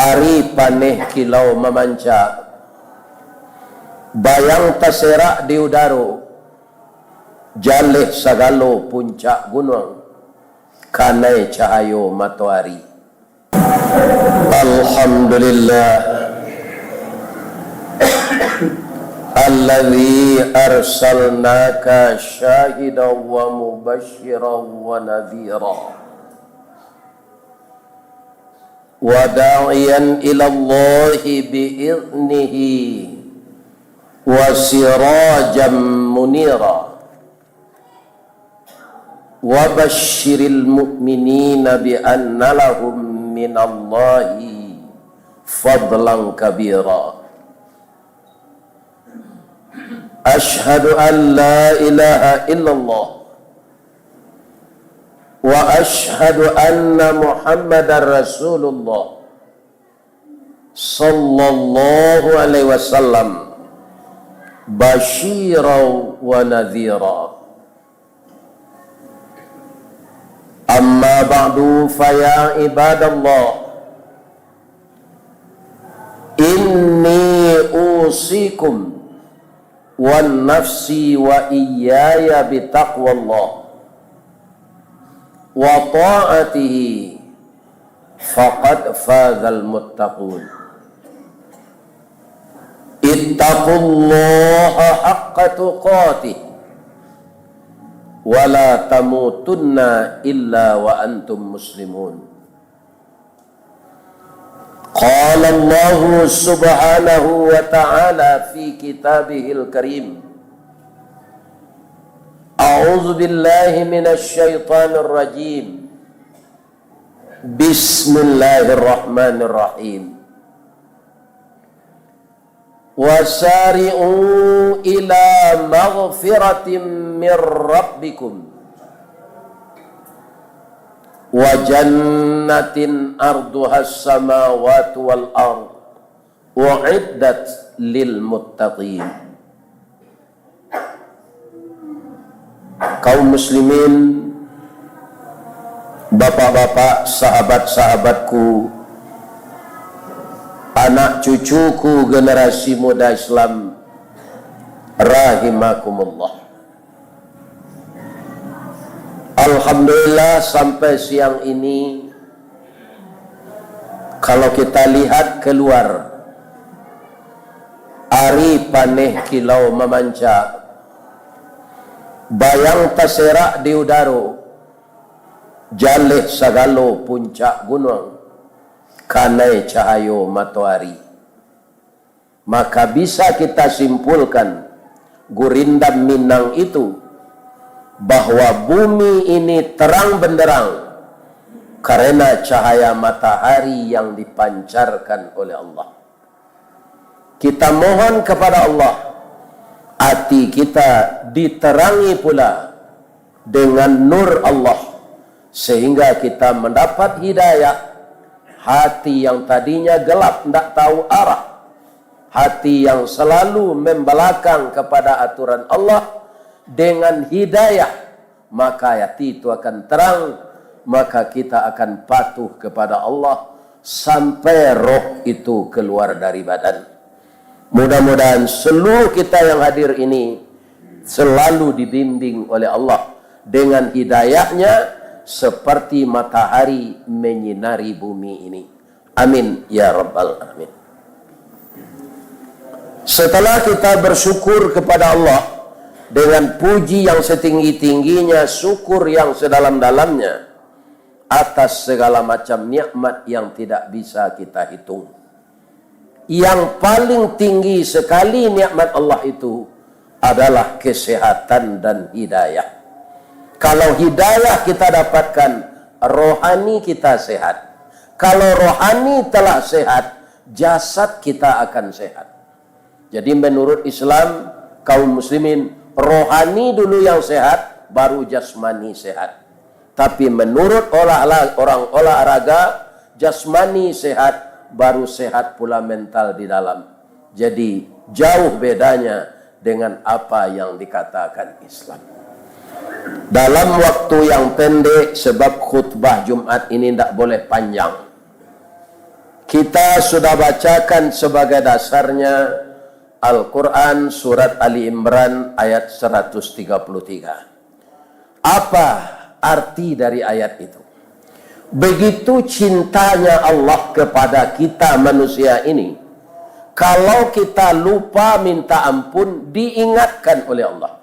Ari paneh kilau memanca, bayang terserak di udara, jalih sagalo puncak gunung, kanai cahayo matahari. Alhamdulillah alladzi arsalnaka syahidan wa mubasysyiran wa nadhira wa da'iyan ila Allahi bi'idnihi wa sirajan munira wa basyiril mu'minina bi anna lahum minallahi fadlan kabira. Ashhadu an la ilaha illallah wa ashhadu anna Muhammadar Rasulullah sallallahu alaihi wasallam basyiran wa nadhira. Amma ba'du fa ya ibadallah, inni usikum wan nafsi wa iyaya bitaqwallah wa ta'atihi faqad fazal muttaqun. Ittaqullaha haqqa tuqatih wa la tamutunna illa wa antum muslimun. Qala Allah subhanahu wa ta'ala fi kitabihil karim, a'udzu billahi minasy syaithanir rajim, bismillahirrahmanirrahim. Wasari'u ila maghfiratin min rabbikum wa jannatin arduhas samawati wal ard u'iddat lil muttaqin. Kaum muslimin, bapak-bapak, sahabat-sahabatku, anak cucuku generasi muda Islam, rahimakumullah. Alhamdulillah sampai siang ini kalau kita lihat keluar, ari paneh kilau memanca, bayang terserak di udara, jalih sagalo puncak gunung, kanai cahayo matahari. Maka bisa kita simpulkan gurindam Minang itu bahwa bumi ini terang benderang karena cahaya matahari yang dipancarkan oleh Allah. Kita mohon kepada Allah, hati kita diterangi pula dengan nur Allah sehingga kita mendapat hidayah. Hati yang tadinya gelap, tidak tahu arah, hati yang selalu membelakang kepada aturan Allah, dengan hidayah maka hati itu akan terang, maka kita akan patuh kepada Allah sampai roh itu keluar dari badan. Mudah-mudahan seluruh kita yang hadir ini selalu dibimbing oleh Allah dengan hidayahnya seperti matahari menyinari bumi ini. Amin ya rabbal alamin. Setelah kita bersyukur kepada Allah dengan puji yang setinggi-tingginya, syukur yang sedalam-dalamnya atas segala macam nikmat yang tidak bisa kita hitung. Yang paling tinggi sekali nikmat Allah itu adalah kesehatan dan hidayah. Kalau hidayah kita dapatkan, rohani kita sehat. Kalau rohani telah sehat, jasad kita akan sehat. Jadi menurut Islam, kaum muslimin, rohani dulu yang sehat, baru jasmani sehat. Tapi menurut orang olahraga, jasmani sehat, baru sehat pula mental di dalam. Jadi jauh bedanya dengan apa yang dikatakan Islam. Dalam waktu yang pendek, sebab khutbah Jumat ini tidak boleh panjang, Kita sudah bacakan sebagai dasarnya Al-Quran surat Ali Imran ayat 133. Apa arti dari ayat itu? Begitu cintanya Allah kepada kita manusia ini, kalau kita lupa minta ampun, diingatkan oleh Allah.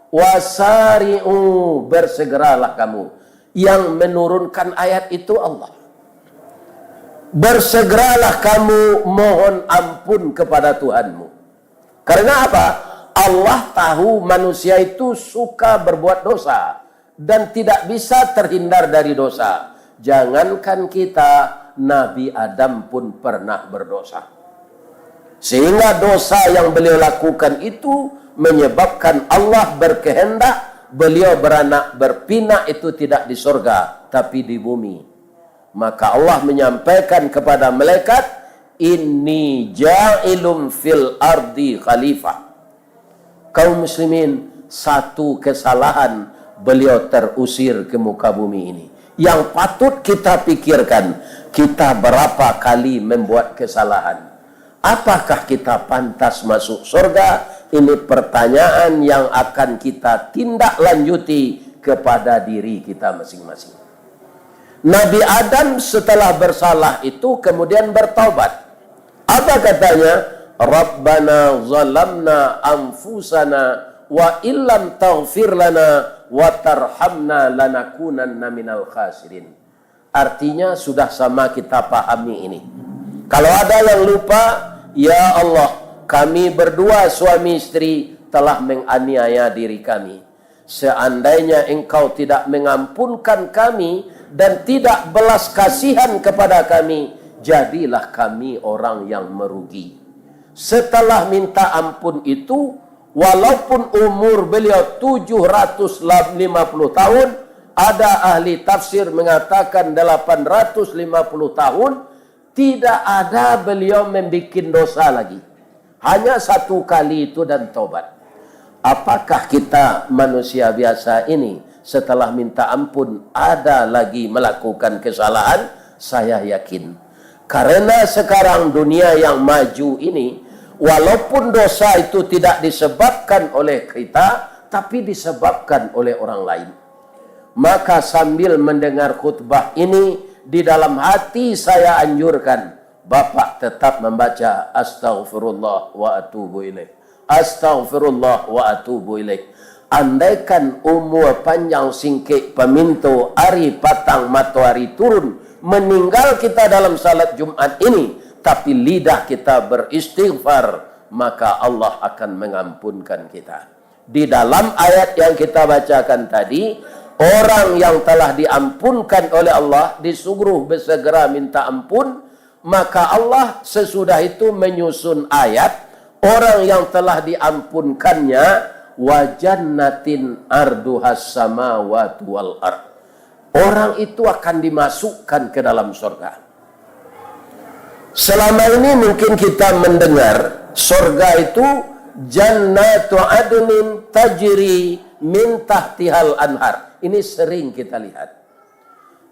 Wasari'u, bersegeralah kamu. Yang menurunkan ayat itu Allah. Bersegeralah kamu mohon ampun kepada Tuhanmu. Karena apa? Allah tahu manusia itu suka berbuat dosa dan tidak bisa terhindar dari dosa. Jangankan kita, Nabi Adam pun pernah berdosa. Sehingga dosa yang beliau lakukan itu menyebabkan Allah berkehendak beliau beranak berpinak itu tidak di surga tapi di bumi. Maka Allah menyampaikan kepada malaikat, inni ja'ilum fil ardi khalifah. Kaum muslimin, satu kesalahan beliau terusir ke muka bumi ini. Yang patut kita pikirkan, kita berapa kali membuat kesalahan. Apakah kita pantas masuk surga? Ini pertanyaan yang akan kita tindak lanjuti kepada diri kita masing-masing. Nabi Adam setelah bersalah itu kemudian bertaubat. Apa katanya? Rabbana zalamna anfusana wa illam taghfir lana wa tarhamna lanakunanna minal khasirin. Artinya sudah sama kita pahami ini. Kalau ada yang lupa, ya Allah, kami berdua suami istri telah menganiaya diri kami. Seandainya engkau tidak mengampunkan kami dan tidak belas kasihan kepada kami, jadilah kami orang yang merugi. Setelah minta ampun itu, walaupun umur beliau 750 tahun, ada ahli tafsir mengatakan 850 tahun, tidak ada beliau membuat dosa lagi. Hanya satu kali itu dan taubat. Apakah kita manusia biasa ini setelah minta ampun ada lagi melakukan kesalahan? Saya yakin. Karena sekarang dunia yang maju ini, walaupun dosa itu tidak disebabkan oleh kita, tapi disebabkan oleh orang lain. Maka sambil mendengar khutbah ini, di dalam hati saya anjurkan, Bapak tetap membaca Astaghfirullah wa atubu ilaih. Astaghfirullah wa atubu ilaih. Andaikan umur panjang singkik pemintu hari patang matahari turun, meninggal kita dalam salat Jumat ini, tapi lidah kita beristighfar, maka Allah akan mengampunkan kita. Di dalam ayat yang kita bacakan tadi, orang yang telah diampunkan oleh Allah disuruh bersegera minta ampun, maka Allah sesudah itu menyusun ayat, orang yang telah diampunkannya, wa jannatin arduhas samawati wal ard. Orang itu akan dimasukkan ke dalam surga. Selama ini mungkin kita mendengar surga itu jannatu adnin tajri min tahtihal anhar. Ini sering kita lihat.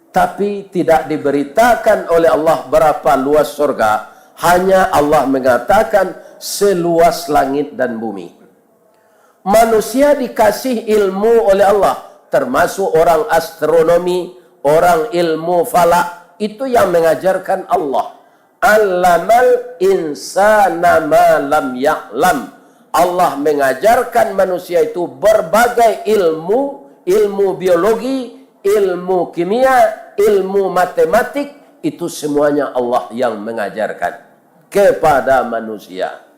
Tapi tidak diberitakan oleh Allah berapa luas surga. Hanya Allah mengatakan seluas langit dan bumi. Manusia dikasih ilmu oleh Allah, termasuk orang astronomi, orang ilmu falak, itu yang mengajarkan Allah. Allamal insana ma lam ya'lam. Allah mengajarkan manusia itu berbagai ilmu, ilmu biologi, ilmu kimia, ilmu matematik, itu semuanya Allah yang mengajarkan kepada manusia.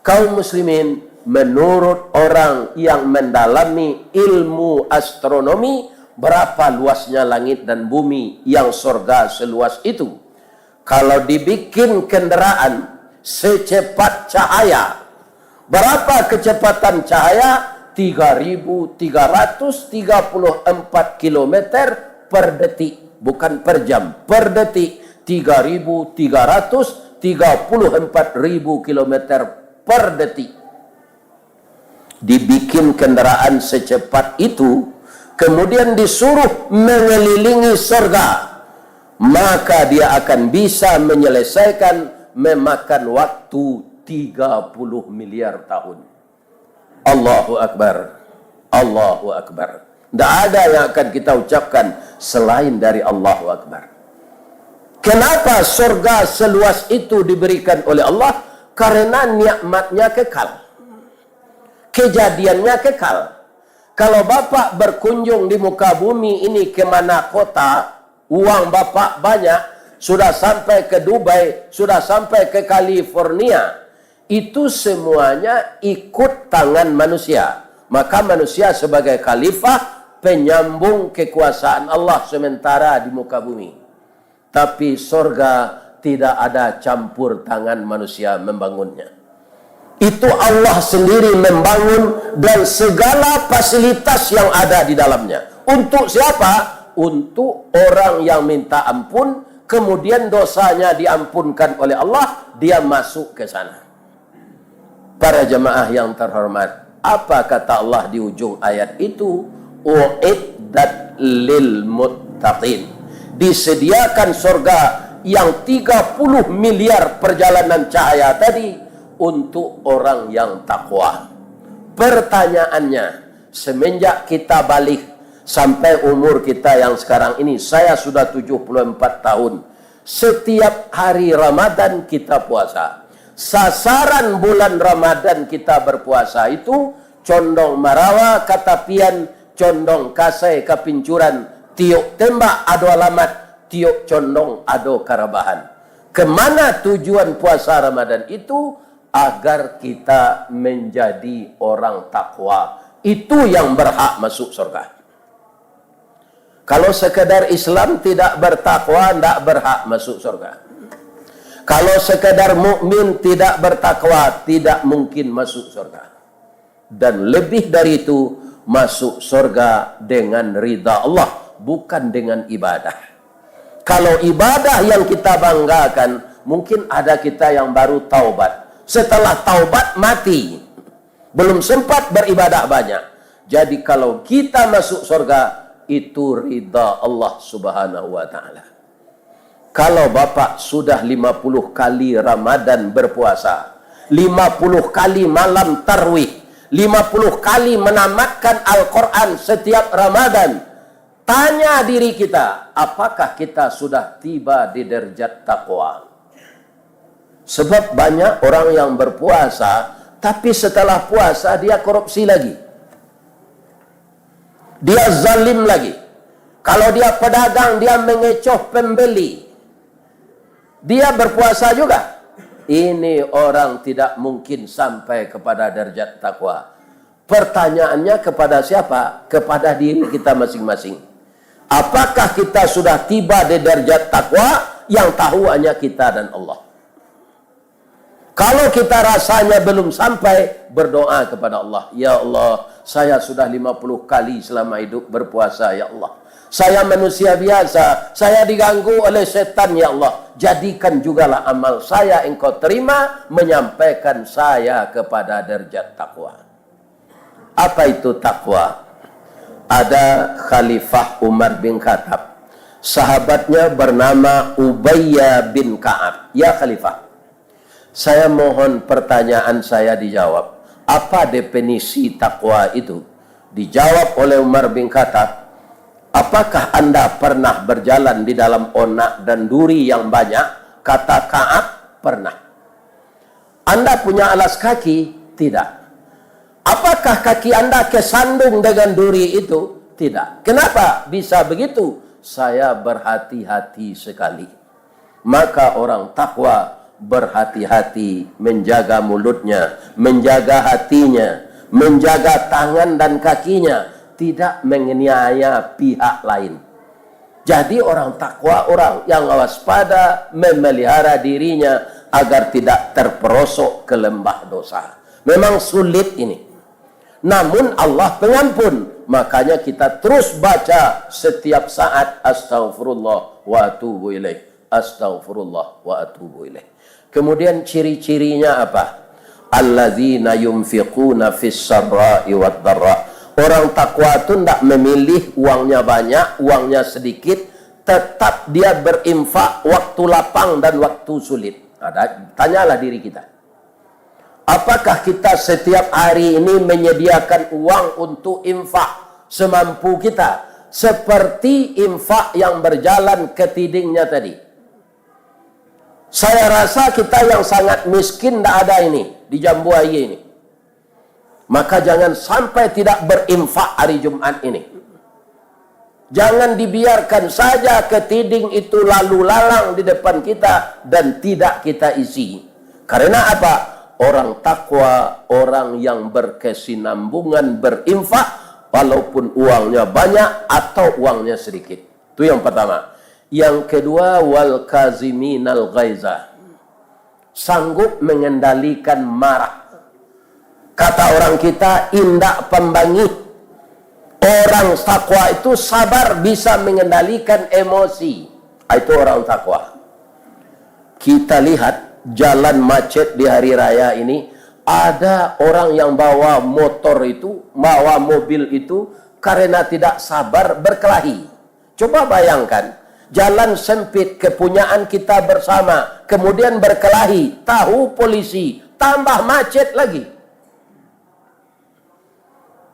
Kaum muslimin, menurut orang yang mendalami ilmu astronomi, berapa luasnya langit dan bumi yang surga seluas itu? Kalau dibikin kendaraan secepat cahaya, berapa kecepatan cahaya? 3.334 km per detik, bukan per jam, per detik. 3.334.000 km per detik. Dibikin kendaraan secepat itu, kemudian disuruh mengelilingi surga. maka dia akan bisa menyelesaikan memakan waktu 30 miliar tahun. Allahu Akbar. Allahu Akbar. Tidak ada yang akan kita ucapkan selain dari Allahu Akbar. Kenapa surga seluas itu diberikan oleh Allah? Karena nikmatnya kekal. Kejadiannya kekal. Kalau Bapak berkunjung di muka bumi ini ke mana kota, uang Bapak banyak, sudah sampai ke Dubai, sudah sampai ke California, itu semuanya ikut tangan manusia. Maka manusia sebagai khalifah, penyambung kekuasaan Allah sementara di muka bumi. Tapi surga tidak ada campur tangan manusia membangunnya. Itu Allah sendiri membangun dan segala fasilitas yang ada di dalamnya. Untuk siapa? Untuk orang yang minta ampun, kemudian dosanya diampunkan oleh Allah, dia masuk ke sana. Para jemaah yang terhormat, apa kata Allah di ujung ayat itu? U'iddat lil muttaqin. Disediakan surga yang 30 miliar perjalanan cahaya tadi untuk orang yang takwa. Pertanyaannya, semenjak kita balik sampai umur kita yang sekarang ini, saya sudah 74 tahun. Setiap hari Ramadan kita puasa. Sasaran bulan Ramadan kita berpuasa itu condong marawa, katapian, condong kasai, kapincuran, tiuk tembak, ado alamat, tiuk condong, ado karabahan. Kemana tujuan puasa Ramadan itu? Agar kita menjadi orang takwa. Itu yang berhak masuk surga. Kalau sekedar Islam tidak bertakwa, tidak berhak masuk surga. Kalau sekedar mukmin tidak bertakwa, tidak mungkin masuk surga. Dan lebih dari itu, masuk surga dengan ridha Allah, bukan dengan ibadah. Kalau ibadah yang kita banggakan, mungkin ada kita yang baru taubat. Setelah taubat mati, belum sempat beribadah banyak. Jadi kalau kita masuk surga, itu ridha Allah subhanahu wa ta'ala. Kalau Bapak sudah 50 kali Ramadan berpuasa, 50 kali malam tarwih, 50 kali menamatkan Al-Quran setiap Ramadan, tanya diri kita, apakah kita sudah tiba di derajat takwa? Sebab banyak orang yang berpuasa, tapi setelah puasa dia korupsi lagi. Dia zalim lagi. Kalau dia pedagang, dia mengecoh pembeli. Dia berpuasa juga. Ini orang tidak mungkin sampai kepada derajat takwa. Pertanyaannya kepada siapa? Kepada diri kita masing-masing. Apakah kita sudah tiba di derajat takwa? Yang tahu hanya kita dan Allah. Kalau kita rasanya belum sampai, berdoa kepada Allah. Ya Allah, saya sudah 50 kali selama hidup berpuasa, ya Allah. Saya manusia biasa, saya diganggu oleh setan, ya Allah. Jadikan jugalah amal saya engkau terima, menyampaikan saya kepada derajat takwa. Apa itu takwa? Ada Khalifah Umar bin Khattab. Sahabatnya bernama Ubayyah bin Ka'ab. Ya Khalifah, saya mohon pertanyaan saya dijawab. Apa definisi takwa itu? Dijawab oleh Umar bin Khattab. Apakah Anda pernah berjalan di dalam onak dan duri yang banyak? Kata Ka'ab, pernah. Anda punya alas kaki? Tidak. Apakah kaki Anda kesandung dengan duri itu? Tidak. Kenapa bisa begitu? Saya berhati-hati sekali. Maka orang takwa berhati-hati menjaga mulutnya, menjaga hatinya, menjaga tangan dan kakinya, tidak menganiaya pihak lain. Jadi orang takwa, orang yang waspada, memelihara dirinya agar tidak terperosok ke lembah dosa. Memang sulit ini. Namun Allah pengampun. Makanya kita terus baca setiap saat astaghfirullah wa atubu ilaih. Astaghfirullah wa atubu ilaih. Kemudian ciri-cirinya apa? Alladzina yunfiquna fis sarra'i wad dharra. Orang takwa itu tidak memilih uangnya banyak, uangnya sedikit, tetap dia berinfak waktu lapang dan waktu sulit. Tanyalah diri kita. Apakah kita setiap hari ini menyediakan uang untuk infak semampu kita? Seperti infak yang berjalan ke tidingnya tadi. Saya rasa kita yang sangat miskin tidak ada ini di Jambuaya ini. Maka jangan sampai tidak berinfak hari Jumat ini. Jangan dibiarkan saja ketiding itu lalu lalang di depan kita dan tidak kita isi. Karena apa? Orang takwa, orang yang berkesinambungan berinfak, walaupun uangnya banyak atau uangnya sedikit. Itu yang pertama. Yang kedua, wal kaziminal ghaiza. Sanggup mengendalikan marah. Kata orang kita, indak pembangih. Orang takwa itu sabar bisa mengendalikan emosi. Itu orang takwa. Kita lihat jalan macet di hari raya ini. Ada orang yang bawa motor itu, bawa mobil itu, karena tidak sabar berkelahi. Coba bayangkan. Jalan sempit kepunyaan kita bersama. Kemudian berkelahi. Tahu polisi. Tambah macet lagi.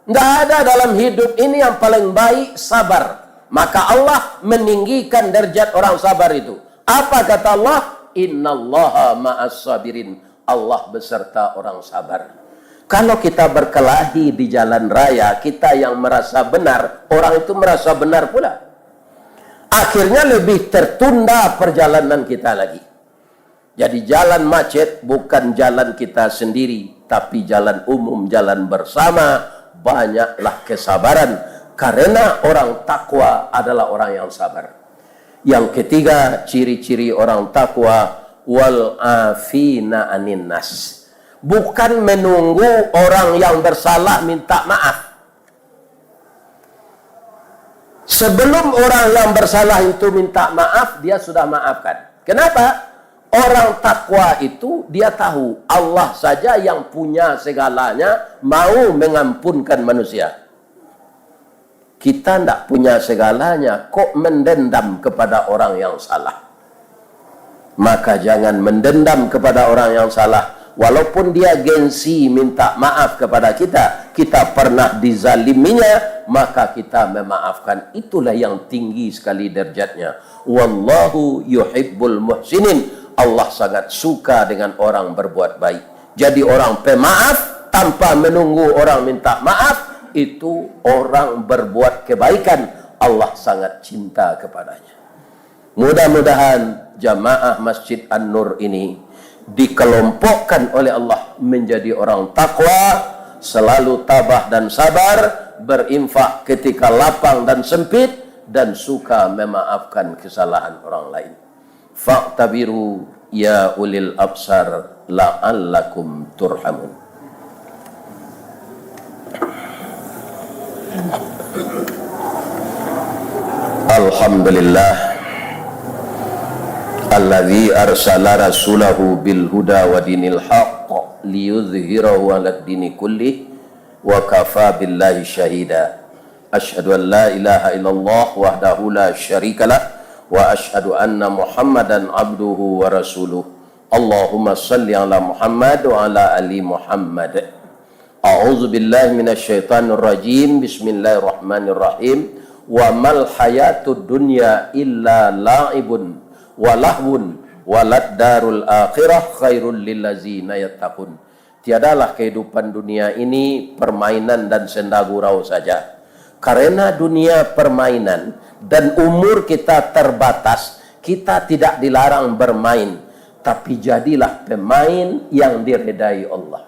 Tidak ada dalam hidup ini yang paling baik sabar. Maka Allah meninggikan derajat orang sabar itu. Apa kata Allah? Innallaha ma'as sabirin. Allah beserta orang sabar. Kalau kita berkelahi di jalan raya, kita yang merasa benar, orang itu merasa benar pula. Akhirnya lebih tertunda perjalanan kita lagi. Jadi jalan macet bukan jalan kita sendiri, tapi jalan umum, jalan bersama. Banyaklah kesabaran karena orang takwa adalah orang yang sabar. Yang ketiga, ciri-ciri orang takwa wal afina anin nas. Bukan menunggu orang yang bersalah minta maaf. Sebelum orang yang bersalah itu minta maaf, dia sudah maafkan. Kenapa? Orang takwa itu dia tahu Allah saja yang punya segalanya mau mengampunkan manusia. Kita tidak punya segalanya kok mendendam kepada orang yang salah. Maka jangan mendendam kepada orang yang salah. Walaupun dia gengsi minta maaf kepada kita, kita pernah dizaliminya, maka kita memaafkan. Itulah yang tinggi sekali derajatnya. Wallahu yuhibbul muhsinin. Allah sangat suka dengan orang berbuat baik. Jadi orang pemaaf tanpa menunggu orang minta maaf, itu orang berbuat kebaikan. Allah sangat cinta kepadanya. Mudah-mudahan jamaah Masjid An-Nur ini dikelompokkan oleh Allah menjadi orang takwa, selalu tabah dan sabar, berinfak ketika lapang dan sempit, dan suka memaafkan kesalahan orang lain. Fa'tabiru ya ulil absar la'allakum turhamun. Alhamdulillah alladzi arsala rasulahu bil huda wa dinil haqq liyudhhirahu 'alad dini kulli wa kafa billahi syahida. Asyhadu an la ilaha illallah wahdahu la syarikalah wa asyhadu anna Muhammadan abduhu wa rasuluh. Allahumma salli ala Muhammad wa ala ali Muhammad. A'udzu billahi minasyaitonir rajim. Bismillahirrahmanirrahim. Wa mal hayatud dunya illa la'ibun wa lahwun walad darul akhirah khairul lil ladzina yattaqun. Tiadalah kehidupan dunia ini permainan dan senda gurau saja. Karena dunia permainan dan umur kita terbatas, kita tidak dilarang bermain, tapi jadilah pemain yang diredai Allah.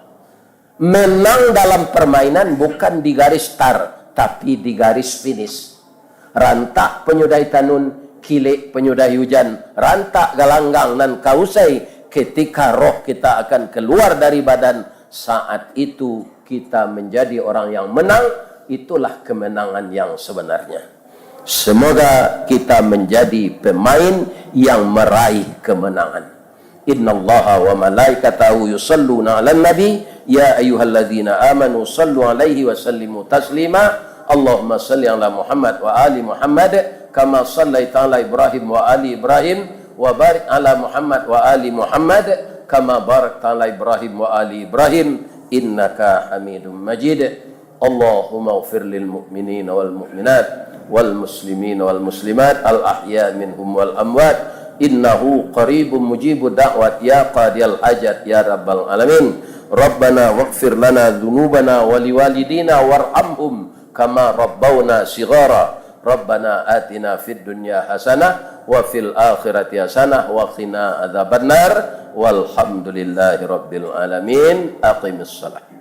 Menang dalam permainan bukan di garis start, tapi di garis finish. Rantak penyudai tanun, kilik penyudai hujan, rantak galanggang dan kausai. Ketika roh kita akan keluar dari badan, saat itu kita menjadi orang yang menang. Itulah kemenangan yang sebenarnya. Semoga kita menjadi pemain yang meraih kemenangan. Innallaha wa malaikatahu yusalluna 'alan nabi ya ayyuhalladzina amanu sallu 'alaihi wa sallimu taslima. Allahumma salli ala Muhammad wa ali Muhammad kama sallaita ala Ibrahim wa ali Ibrahim wa barik ala Muhammad wa ali Muhammad kama barakta ala Ibrahim wa ali Ibrahim innaka Hamidum Majid. Allahumma ighfir lil mu'minina wal mu'minat wal muslimina wal muslimat al ahya minhum wal amwat innahu qaribun mujibud da'wat ya qadiyal hajat ya rabbal alamin. Rabbana waghfir lana dhunubana wa liwalidina warhamhum kama rabbawna shighara. Rabbana atina fid dunya hasanah wa fil akhirati hasanah wa qina adzabannar walhamdulillahi rabbil alamin. Aqimissalah.